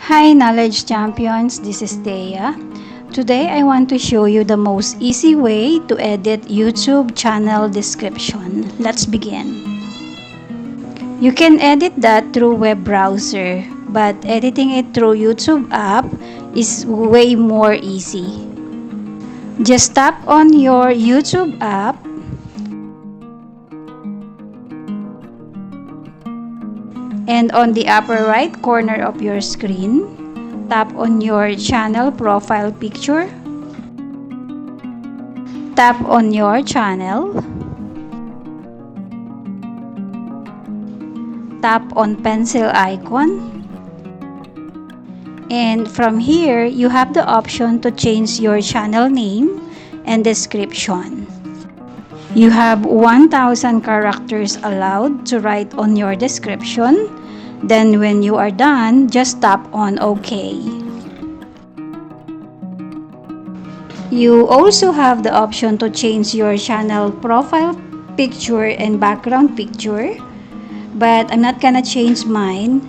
Hi Knowledge Champions, this is Thea. Today I want to show you the most easy way to edit YouTube channel description. Let's begin. You can edit that through web browser, but editing it through YouTube app is way more easy. Just tap on your YouTube app and on the upper right corner of your screen, tap on your channel profile picture. Tap on your channel. Tap on pencil icon. And from here, you have the option to change your channel name and description. You have 1,000 characters allowed to write on your description. Then when you are done, just tap on OK. You also have the option to change your channel profile picture and background picture, but I'm not gonna change mine.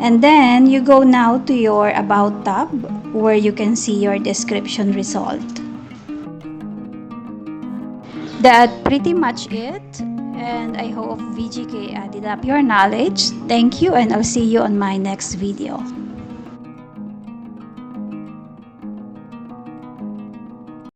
And then you go now to your About tab where you can see your description result. That's pretty much it, and I hope VGK added up your knowledge. Thank you, and I'll see you on my next video.